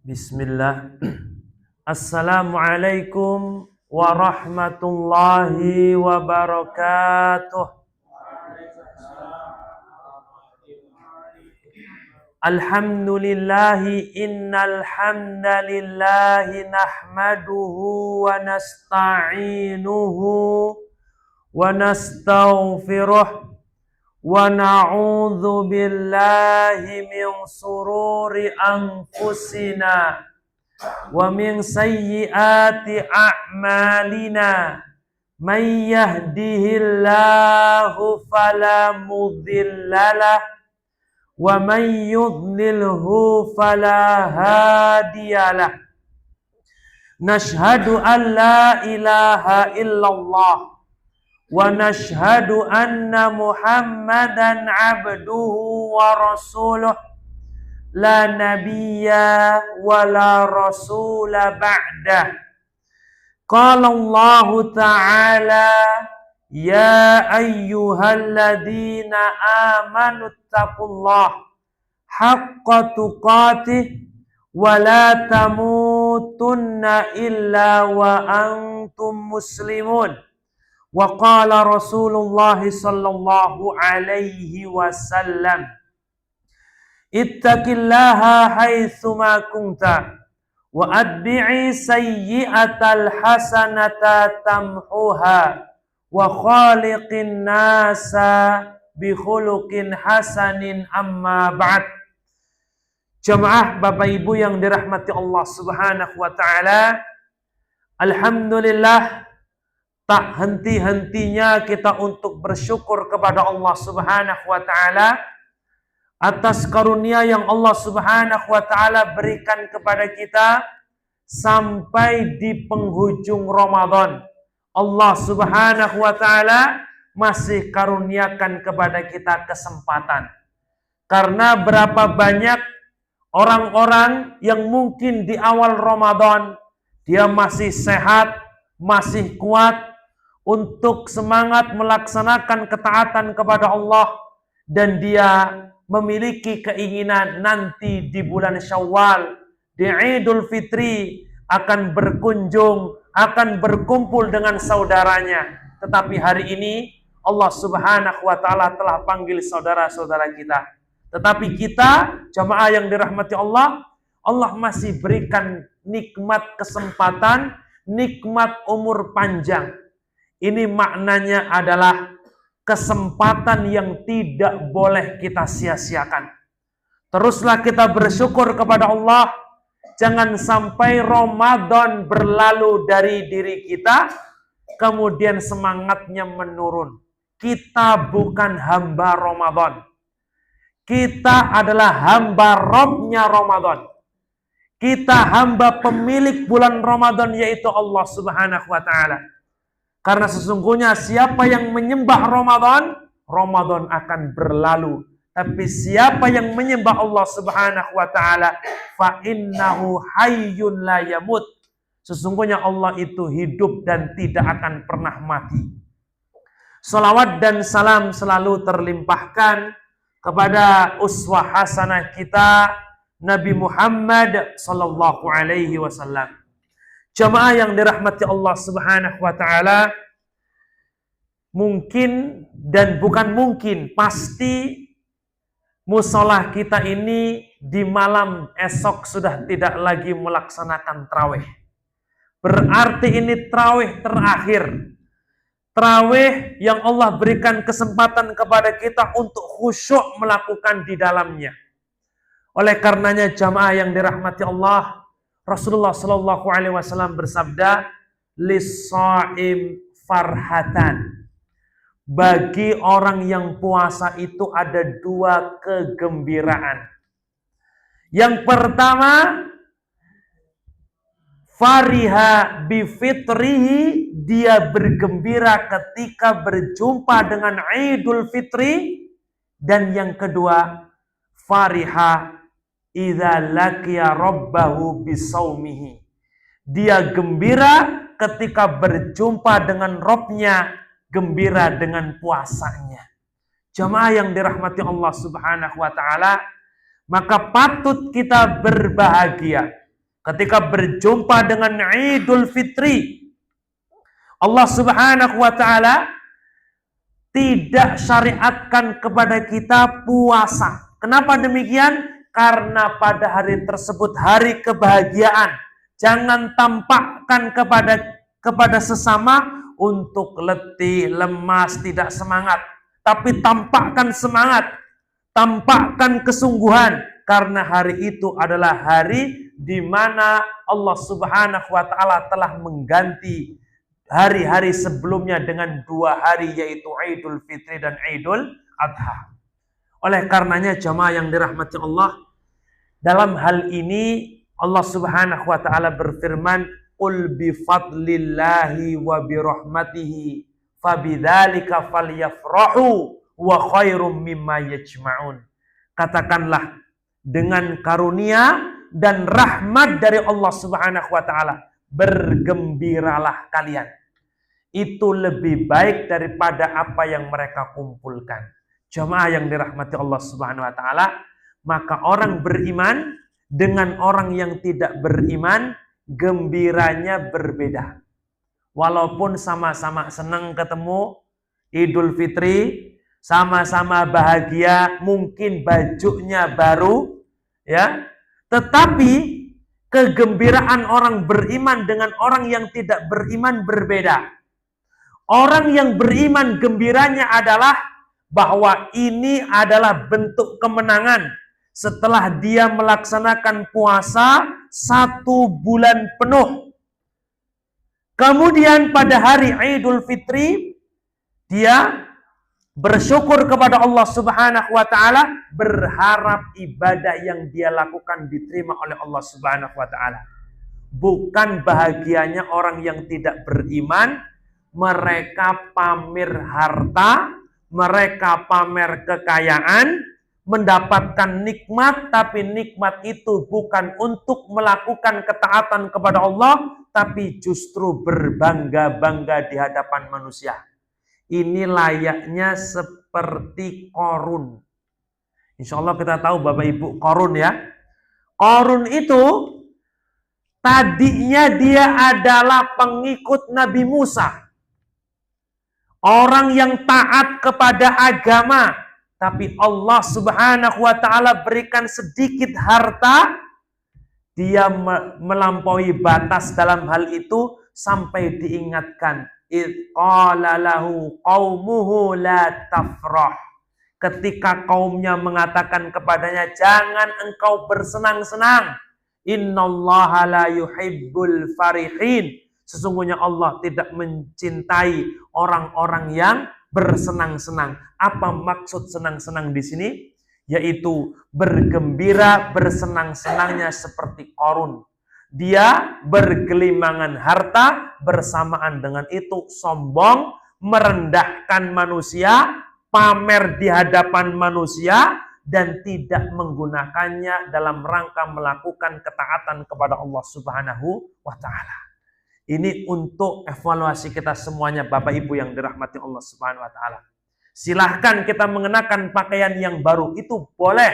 Bismillah. Assalamualaikum warahmatullahi wabarakatuh. Alhamdulillahi innal hamdalillahi nahmaduhu wa nasta'inuhu wa nastaghfiruh wa na'udzu billahi min sururi anfusina wa min sayyiati a'malina may yahdihillahu fala mudhillalah wa may yudlilhu fala hadiyalah. Nashhadu an la ilaha illallah wa nashhadu anna Muhammadan abduhu wa rasuluh la nabiyya wa la rasula ba'dah. Qala Allah ta'ala ya ayyuhalladzina amanu taqullaha haqqa tuqatih wa la tamutunna illa wa antum muslimun. Wa qala Rasulullah sallallahu alaihi wasallam ittaqillaha haitsu ma kunta wa atbi'i sayyi'atal hasanata tamhuha wa khaliqin nasa bi khuluqin hasanin amma ba'd. Jemaah Bapak Ibu yang dirahmati Allah Subhanahu wa taala, alhamdulillah tak henti-hentinya kita untuk bersyukur kepada Allah Subhanahu wa taala atas karunia yang Allah Subhanahu wa taala berikan kepada kita sampai di penghujung Ramadan. Allah Subhanahu wa taala masih karuniakan kepada kita kesempatan. Karena berapa banyak orang-orang yang mungkin di awal Ramadan dia masih sehat, masih kuat untuk semangat melaksanakan ketaatan kepada Allah, dan dia memiliki keinginan nanti di bulan Syawal, di Idul Fitri akan berkunjung, akan berkumpul dengan saudaranya. Tetapi hari ini Allah Subhanahu wa taala telah panggil saudara-saudara kita. Tetapi kita, jamaah yang dirahmati Allah, Allah masih berikan nikmat kesempatan, nikmat umur panjang. Ini maknanya adalah kesempatan yang tidak boleh kita sia-siakan. Teruslah kita bersyukur kepada Allah. Jangan sampai Ramadan berlalu dari diri kita, kemudian semangatnya menurun. Kita bukan hamba Ramadan. Kita adalah hamba Rabb-nya Ramadan. Kita hamba pemilik bulan Ramadan, yaitu Allah Subhanahu wa taala. Karena sesungguhnya siapa yang menyembah Ramadan, Ramadan akan berlalu. Tapi siapa yang menyembah Allah Subhanahu wa taala, fa innahu hayyun la yamut. Sesungguhnya Allah itu hidup dan tidak akan pernah mati. Salawat dan salam selalu terlimpahkan kepada uswah hasanah kita Nabi Muhammad sallallahu alaihi wasallam. Jamaah yang dirahmati Allah Subhanahu wa taala, mungkin dan bukan mungkin, pasti musola kita ini di malam esok sudah tidak lagi melaksanakan tarawih. Berarti ini tarawih terakhir. Tarawih yang Allah berikan kesempatan kepada kita untuk khusyuk melakukan di dalamnya. Oleh karenanya jamaah yang dirahmati Allah, Rasulullah Shallallahu Alaihi Wasallam bersabda, "Lis-shaim farhatan." Bagi orang yang puasa itu ada dua kegembiraan. Yang pertama, fariha bifitrihi, dia bergembira ketika berjumpa dengan Idul Fitri. Dan yang kedua, fariha idza laqiya rabbahu bisaumihi. Dia gembira ketika berjumpa dengan Rabb-nya, gembira dengan puasanya. Jamaah yang dirahmati Allah Subhanahu wa taala, maka patut kita berbahagia. ketika berjumpa dengan Idul Fitri, Allah Subhanahu wa taala tidak syariatkan kepada kita puasa. Kenapa demikian? Karena pada hari tersebut hari kebahagiaan. Jangan tampakkan kepada sesama untuk letih, lemas, tidak semangat. Tapi tampakkan semangat, tampakkan kesungguhan. Karena hari itu adalah hari di mana Allah Subhanahu wa taala telah mengganti hari-hari sebelumnya dengan 2 hari, yaitu Idul Fitri dan Idul Adha. Oleh karenanya jamaah yang dirahmati Allah, dalam hal ini Allah Subhanahu wa taala berfirman, "Qul bi fadlillahi wa bi rahmatihi fabidzalika falyafrahu wa khairum mimma yajma'un." Katakanlah, dengan karunia dan rahmat dari Allah Subhanahu wa taala, bergembiralah kalian. Itu lebih baik daripada apa yang mereka kumpulkan. Jamaah yang dirahmati Allah Subhanahu wa taala, maka orang beriman dengan orang yang tidak beriman gembiranya berbeda. Walaupun sama-sama senang ketemu Idul Fitri, sama-sama bahagia, mungkin bajunya baru, ya. Tetapi kegembiraan orang beriman dengan orang yang tidak beriman berbeda. Orang yang beriman gembiranya adalah bahwa ini adalah bentuk kemenangan setelah dia melaksanakan puasa 1 bulan penuh. Kemudian pada hari Idul Fitri dia bersyukur kepada Allah Subhanahu wa taala, berharap ibadah yang dia lakukan diterima oleh Allah Subhanahu wa taala. Bukan bahagianya orang yang tidak beriman, mereka pamer harta, mereka pamer kekayaan, mendapatkan nikmat, tapi nikmat itu bukan untuk melakukan ketaatan kepada Allah, tapi justru berbangga-bangga di hadapan manusia. Ini layaknya seperti Qarun. Insya Allah kita tahu Bapak Ibu Qarun ya. Qarun itu tadinya dia adalah pengikut Nabi Musa. Orang yang taat kepada agama, tapi Allah Subhanahu wa taala berikan sedikit harta, dia melampaui batas dalam hal itu sampai diingatkan, id qala lahu qaumuhu la tafrah. Ketika kaumnya mengatakan kepadanya, jangan engkau bersenang-senang. Innallaha la yuhibbul farihin. Sesungguhnya Allah tidak mencintai orang-orang yang bersenang-senang. Apa maksud senang-senang di sini? Yaitu bergembira, bersenang-senangnya seperti Qarun. Dia bergelimangan harta, bersamaan dengan itu sombong, merendahkan manusia, pamer di hadapan manusia, dan tidak menggunakannya dalam rangka melakukan ketaatan kepada Allah Subhanahu wa taala. Ini untuk evaluasi kita semuanya Bapak Ibu yang dirahmati Allah Subhanahu wa taala. Silahkan kita mengenakan pakaian yang baru, itu boleh.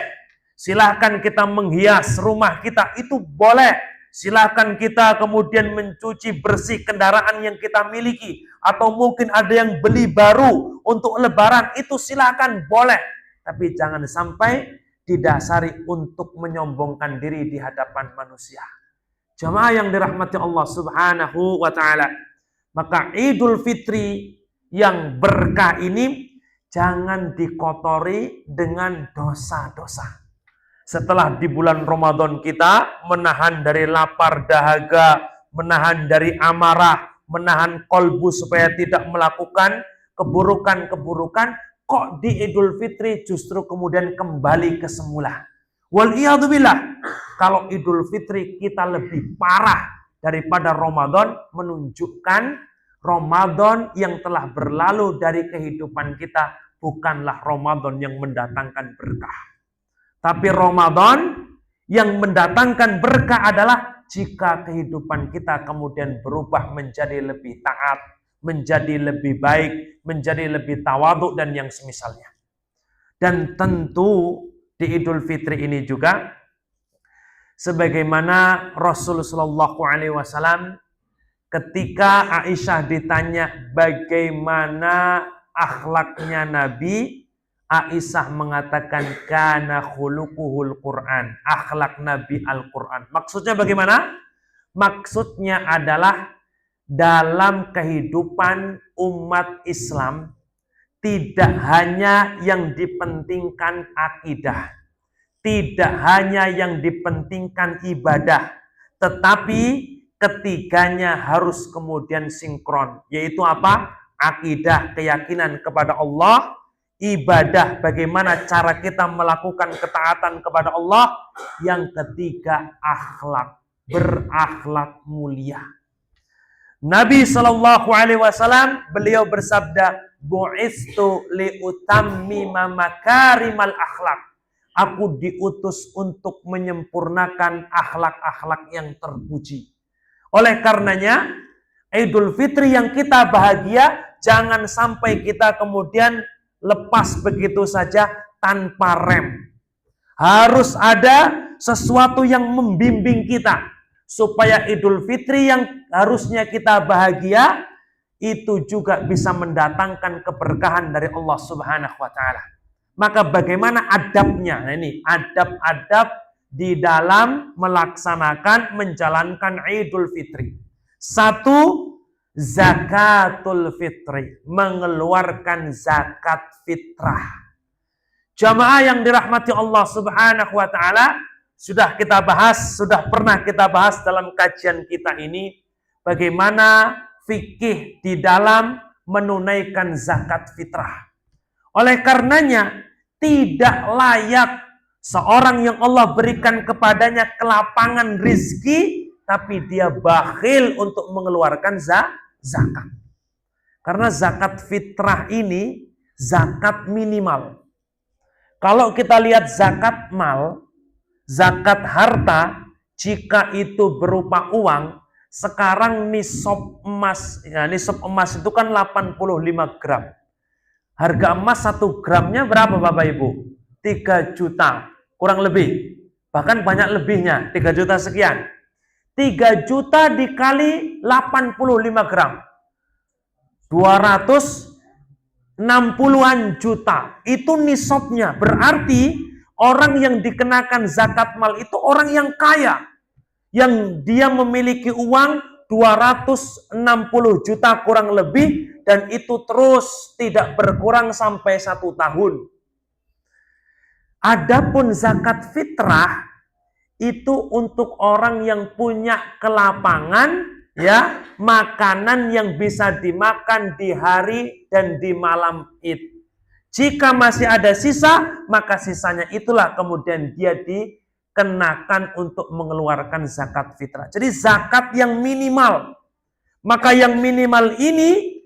Silahkan kita menghias rumah kita, itu boleh. Silahkan kita kemudian mencuci bersih kendaraan yang kita miliki. Atau mungkin ada yang beli baru untuk lebaran, itu silahkan boleh. Tapi jangan sampai didasari untuk menyombongkan diri di hadapan manusia. Jamaah yang dirahmati Allah Subhanahu wa taala. Maka Idul Fitri yang berkah ini jangan dikotori dengan dosa-dosa. Setelah di bulan Ramadan kita menahan dari lapar dahaga, menahan dari amarah, menahan kolbu supaya tidak melakukan keburukan-keburukan, kok di Idul Fitri justru kemudian kembali ke semula. Waliyadzubillah, kalau Idul Fitri kita lebih parah daripada Ramadan, menunjukkan Ramadan yang telah berlalu dari kehidupan kita bukanlah Ramadan yang mendatangkan berkah. Tapi Ramadan yang mendatangkan berkah adalah jika kehidupan kita kemudian berubah menjadi lebih taat, menjadi lebih baik, menjadi lebih tawadhu dan yang semisalnya. Dan tentu di Idul Fitri ini juga Sebagaimana Rasulullah Shallallahu Alaihi Wasallam ketika Aisyah ditanya bagaimana akhlaknya Nabi, Aisyah mengatakan kana khuluquhul Quran, akhlak Nabi Al-Quran. Maksudnya bagaimana? Maksudnya adalah dalam kehidupan umat Islam tidak hanya yang dipentingkan akidah, tidak hanya yang dipentingkan ibadah, tetapi ketiganya harus kemudian sinkron, yaitu apa? Akidah, keyakinan kepada Allah, ibadah, bagaimana cara kita melakukan ketaatan kepada Allah, yang ketiga akhlak, berakhlak mulia. Nabi Shallallahu Alaihi Wasallam beliau bersabda, "Bu'istu liutammima makarimal akhlak." Aku diutus untuk menyempurnakan akhlak-akhlak yang terpuji. Oleh karenanya, Idul Fitri yang kita bahagia, jangan sampai kita kemudian lepas begitu saja tanpa rem. Harus ada sesuatu yang membimbing kita supaya Idul Fitri yang harusnya kita bahagia itu juga bisa mendatangkan keberkahan dari Allah Subhanahu wa taala. Maka bagaimana adabnya? Nah ini adab-adab di dalam melaksanakan menjalankan Idul Fitri. Satu, zakatul fitri, mengeluarkan zakat fitrah. Jamaah yang dirahmati Allah Subhanahu wa taala, sudah kita bahas, sudah pernah kita bahas dalam kajian kita ini bagaimana fikih di dalam menunaikan zakat fitrah. Oleh karenanya tidak layak seorang yang Allah berikan kepadanya kelapangan rizki, tapi dia bakhil untuk mengeluarkan zakat. Karena zakat fitrah ini zakat minimal. Kalau kita lihat zakat mal, zakat harta, jika itu berupa uang, sekarang nisab emas, ya, nisab emas itu kan 85 gram. Harga emas 1 gramnya berapa Bapak Ibu? 3 juta, kurang lebih. Bahkan banyak lebihnya, 3 juta sekian. 3 juta dikali 85 gram. 260-an juta. Itu nisabnya. Berarti orang yang dikenakan zakat mal itu orang yang kaya. Yang dia memiliki uang 260 juta kurang lebih, dan itu terus tidak berkurang sampai 1 tahun. Adapun zakat fitrah itu untuk orang yang punya kelapangan, ya, makanan yang bisa dimakan di hari dan di malam Id. Jika masih ada sisa, maka sisanya itulah kemudian dia dikenakan untuk mengeluarkan zakat fitrah. Jadi zakat yang minimal. Maka yang minimal ini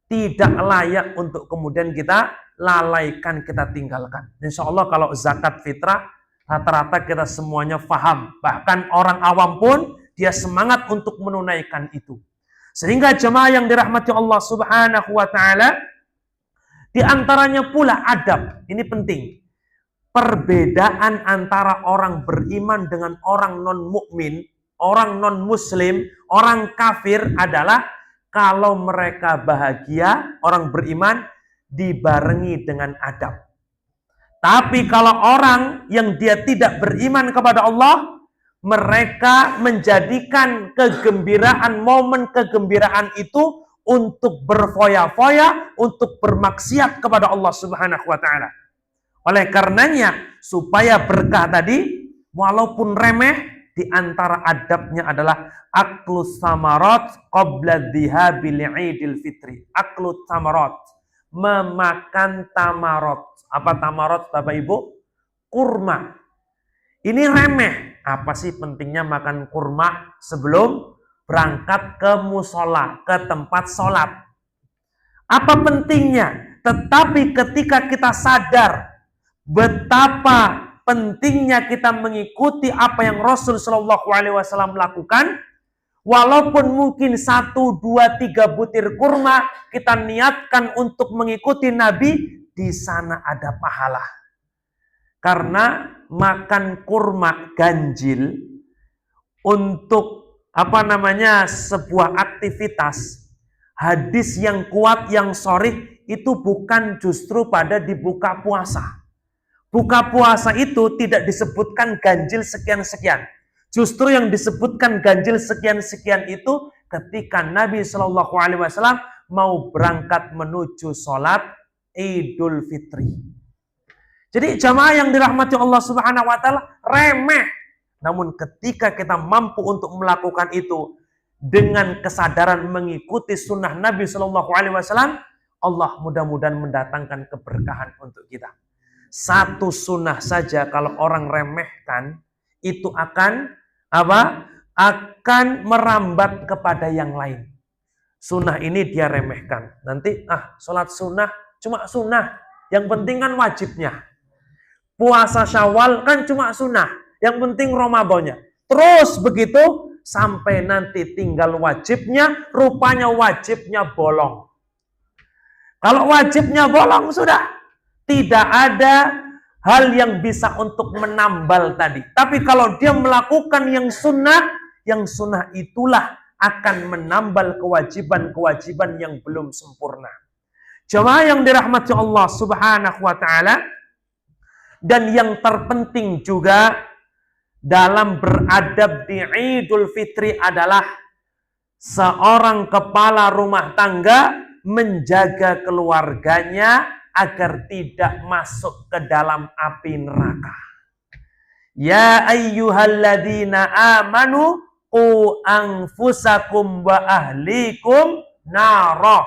tidak layak untuk kemudian kita lalaikan, kita tinggalkan. Insya Allah kalau zakat fitrah, rata-rata kita semuanya paham. Bahkan orang awam pun dia semangat untuk menunaikan itu. Sehingga jemaah yang dirahmati Allah Subhanahu wa taala, di antaranya pula adab. Ini penting. Perbedaan antara orang beriman dengan orang non-mukmin, orang non-muslim, orang kafir adalah kalau mereka bahagia, orang beriman dibarengi dengan adab. Tapi kalau orang yang dia tidak beriman kepada Allah, mereka menjadikan kegembiraan, momen kegembiraan itu untuk berfoya-foya, untuk bermaksiat kepada Allah Subhanahu wa taala. Oleh karenanya, supaya berkah tadi, walaupun remeh, di antara adabnya adalah aklus samarat qabla dhihabi li'idil fitri. Aklut samarat, memakan tamarot. Apa tamarot Bapak Ibu? Kurma. Ini remeh. Apa sih pentingnya makan kurma sebelum berangkat ke musola, ke tempat sholat? Apa pentingnya? Tetapi ketika kita sadar betapa pentingnya kita mengikuti apa yang Rasul Shallallahu Alaihi Wasallam lakukan, walaupun mungkin 1, 2, 3 butir kurma kita niatkan untuk mengikuti Nabi, di sana ada pahala. Karena makan kurma ganjil untuk sebuah aktivitas, hadis yang kuat yang sharih itu bukan justru pada dibuka puasa. Buka puasa itu tidak disebutkan ganjil sekian-sekian. Justru yang disebutkan ganjil sekian-sekian itu ketika Nabi Shallallahu Alaihi Wasallam mau berangkat menuju sholat Idul Fitri. Jadi jamaah yang dirahmati Allah Subhanahu Wa Taala remeh. Namun ketika kita mampu untuk melakukan itu dengan kesadaran mengikuti sunnah Nabi Shallallahu Alaihi Wasallam, Allah mudah-mudahan mendatangkan keberkahan untuk kita. Satu sunnah saja kalau orang remehkan itu akan akan merambat kepada yang lain. Sunnah ini dia remehkan. Nanti sholat sunnah cuma sunnah. Yang penting kan wajibnya. Puasa Syawal kan cuma sunnah. Yang penting Ramadannya. Terus begitu sampai nanti tinggal wajibnya, rupanya wajibnya bolong. Kalau wajibnya bolong sudah. Tidak ada hal yang bisa untuk menambal tadi. Tapi kalau dia melakukan yang sunnah itulah akan menambal kewajiban-kewajiban yang belum sempurna. Jemaah yang dirahmati Allah Subhanahu wa Ta'ala, dan yang terpenting juga dalam beradab di Idul Fitri adalah seorang kepala rumah tangga menjaga keluarganya agar tidak masuk ke dalam api neraka. Ya ayyuhalladzina amanu qu anfusakum wa ahlikum nara.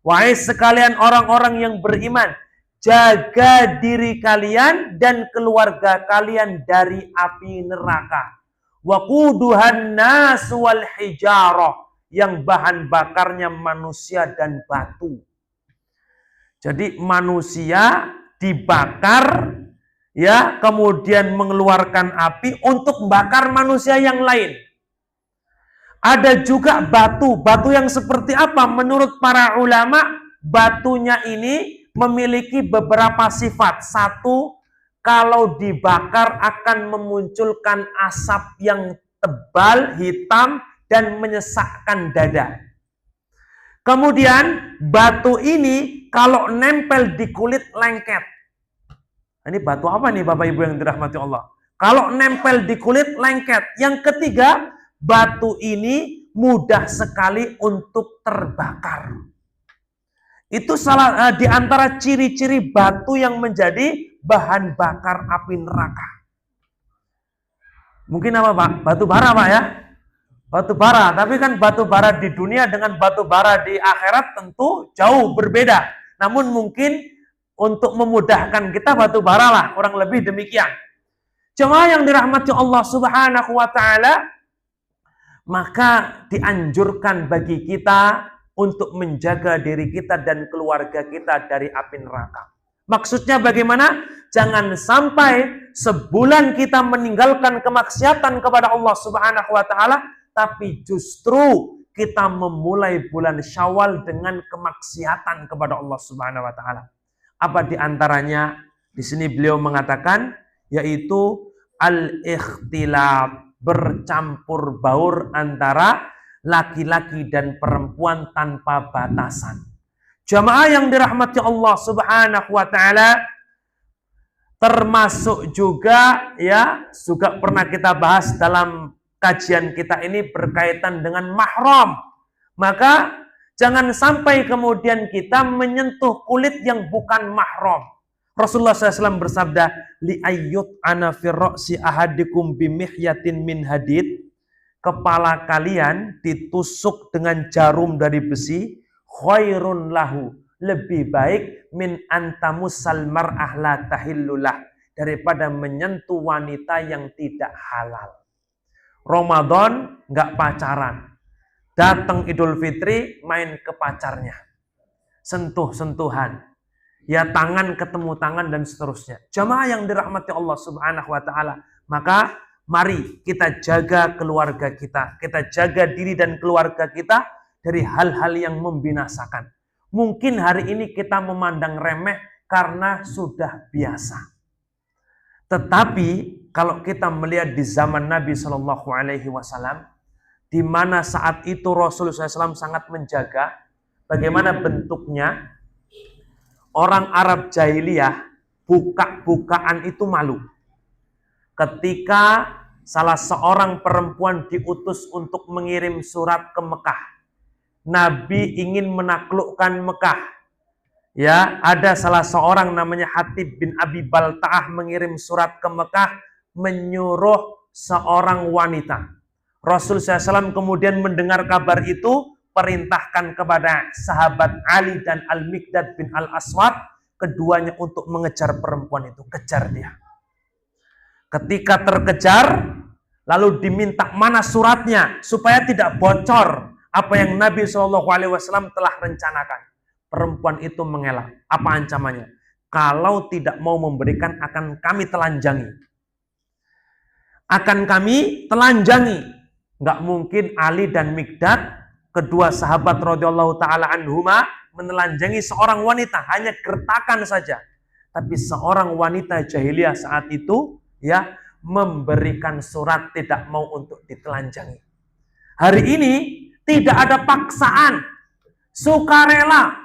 Wahai sekalian orang-orang yang beriman, jaga diri kalian dan keluarga kalian dari api neraka. Wa quduhan nas wal hijarah, yang bahan bakarnya manusia dan batu. Jadi manusia dibakar, ya, kemudian mengeluarkan api untuk membakar manusia yang lain. Ada juga batu yang seperti apa? Menurut para ulama, batunya ini memiliki beberapa sifat. Satu, kalau dibakar akan memunculkan asap yang tebal, hitam, dan menyesakkan dada. Kemudian batu ini kalau nempel di kulit lengket. Ini batu apa nih Bapak Ibu yang dirahmati Allah? Kalau nempel di kulit lengket. Yang ketiga, batu ini mudah sekali untuk terbakar. Itu salah di antara ciri-ciri batu yang menjadi bahan bakar api neraka. Mungkin apa Pak? Batu bara Pak ya? Batu bara, tapi kan batu bara di dunia dengan batu bara di akhirat tentu jauh berbeda. Namun mungkin untuk memudahkan kita batu bara lah, kurang lebih demikian. Jemaah yang dirahmati Allah Subhanahu wa Ta'ala, maka dianjurkan bagi kita untuk menjaga diri kita dan keluarga kita dari api neraka. Maksudnya bagaimana? Jangan sampai sebulan kita meninggalkan kemaksiatan kepada Allah Subhanahu wa Ta'ala, tapi justru kita memulai bulan Syawal dengan kemaksiatan kepada Allah Subhanahu wa Ta'ala. Apa di antaranya? Di sini beliau mengatakan, yaitu al-ikhtilat, bercampur baur antara laki-laki dan perempuan tanpa batasan. Jamaah yang dirahmati Allah Subhanahu wa Ta'ala, termasuk juga pernah kita bahas dalam kajian kita ini berkaitan dengan mahram. Maka jangan sampai kemudian kita menyentuh kulit yang bukan mahram. Rasulullah SAW bersabda, li ayyut ana fi ra'si ahadikum bimihyatin min hadid. Kepala kalian ditusuk dengan jarum dari besi, khairun lahu, lebih baik min antamussal mar'ah la tahillulah, daripada menyentuh wanita yang tidak halal. Ramadan nggak pacaran, datang Idul Fitri main ke pacarnya, sentuh-sentuhan, ya tangan ketemu tangan dan seterusnya. Jamaah yang dirahmati Allah Subhanahu wa Ta'ala, maka mari kita jaga keluarga kita jaga diri dan keluarga kita dari hal-hal yang membinasakan. Mungkin hari ini kita memandang remeh karena sudah biasa. Tetapi kalau kita melihat di zaman Nabi Shallallahu Alaihi Wasallam, di mana saat itu Rasulullah SAW sangat menjaga bagaimana bentuknya, orang Arab jahiliyah buka-bukaan itu malu. Ketika salah seorang perempuan diutus untuk mengirim surat ke Mekah, Nabi ingin menaklukkan Mekah. Ya, ada salah seorang namanya Hatib bin Abi Balta'ah mengirim surat ke Mekah menyuruh seorang wanita. Rasul SAW kemudian mendengar kabar itu, perintahkan kepada sahabat Ali dan Al-Miqdad bin Al-Aswad, keduanya untuk mengejar perempuan itu, kejar dia. Ketika terkejar, lalu diminta mana suratnya supaya tidak bocor apa yang Nabi SAW telah rencanakan. Perempuan itu mengelak. Apa ancamannya? Kalau tidak mau memberikan akan kami telanjangi. Akan kami telanjangi. Nggak mungkin Ali dan Miqdad, kedua sahabat radhiyallahu taala anhuma, menelanjangi seorang wanita, hanya gertakan saja. Tapi seorang wanita jahiliyah saat itu ya memberikan surat tidak mau untuk ditelanjangi. Hari ini tidak ada paksaan, sukarela.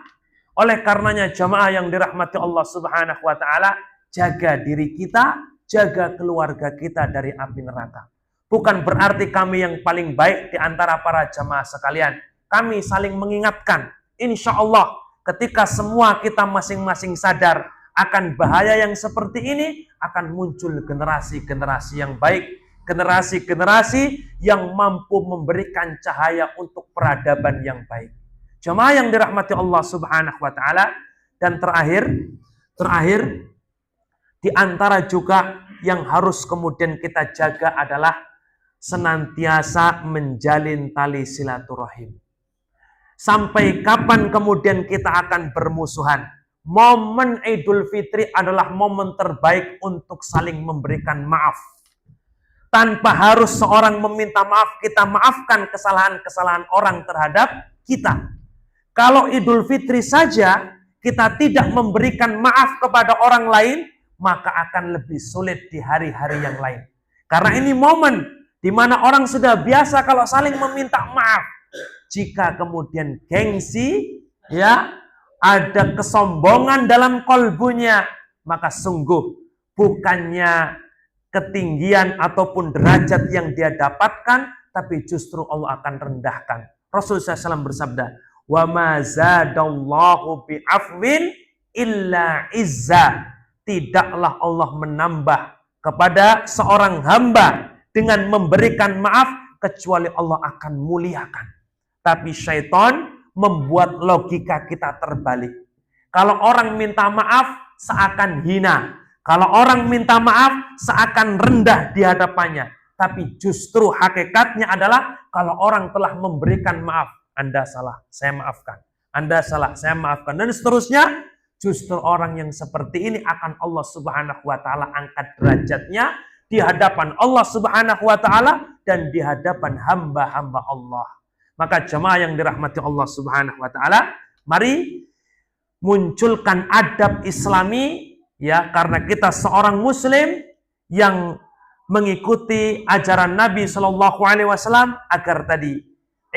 Oleh karenanya jamaah yang dirahmati Allah Subhanahu wa taala, jaga diri kita, jaga keluarga kita dari api neraka. Bukan berarti kami yang paling baik di antara para jamaah sekalian. Kami saling mengingatkan. Insya Allah ketika semua kita masing-masing sadar akan bahaya yang seperti ini, akan muncul generasi-generasi yang baik, generasi-generasi yang mampu memberikan cahaya untuk peradaban yang baik. Jemaah yang dirahmati Allah Subhanahu wa taala, dan terakhir di antara juga yang harus kemudian kita jaga adalah senantiasa menjalin tali silaturahim. Sampai kapan kemudian kita akan bermusuhan? Momen Idul Fitri adalah momen terbaik untuk saling memberikan maaf. Tanpa harus seorang meminta maaf, kita maafkan kesalahan-kesalahan orang terhadap kita. Kalau Idul Fitri saja kita tidak memberikan maaf kepada orang lain, maka akan lebih sulit di hari-hari yang lain. Karena ini momen di mana orang sudah biasa kalau saling meminta maaf. Jika kemudian gengsi, ya, ada kesombongan dalam kolbunya, maka sungguh bukannya ketinggian ataupun derajat yang dia dapatkan, tapi justru Allah akan rendahkan. Rasulullah SAW bersabda, wa ma zadallahu bi'afwin illa izza. Tidaklah Allah menambah kepada seorang hamba dengan memberikan maaf kecuali Allah akan muliakan. Tapi syaitan membuat logika kita terbalik. Kalau orang minta maaf seakan hina, kalau orang minta maaf seakan rendah di hadapannya. Tapi justru hakikatnya adalah kalau orang telah memberikan maaf, Anda salah, saya maafkan. Anda salah, saya maafkan. Dan seterusnya, justru orang yang seperti ini akan Allah Subhanahu wa taala angkat derajatnya di hadapan Allah Subhanahu wa taala dan di hadapan hamba-hamba Allah. Maka jemaah yang dirahmati Allah Subhanahu wa taala, mari munculkan adab Islami, ya, karena kita seorang muslim yang mengikuti ajaran Nabi Shallallahu alaihi wasallam, agar tadi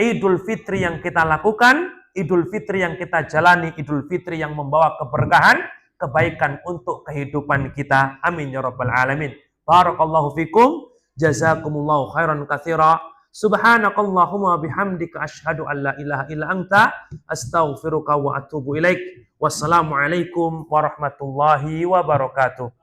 Idul Fitri yang kita lakukan, Idul Fitri yang kita jalani, Idul Fitri yang membawa keberkahan, kebaikan untuk kehidupan kita. Amin ya rabbal alamin. Barakallahu fikum, jazakumullahu khairan katsira. Subhanakallahumma bihamdika asyhadu an la ilaha illa anta astaghfiruka wa atubu ilaik. Wassalamualaikum warahmatullahi wabarakatuh.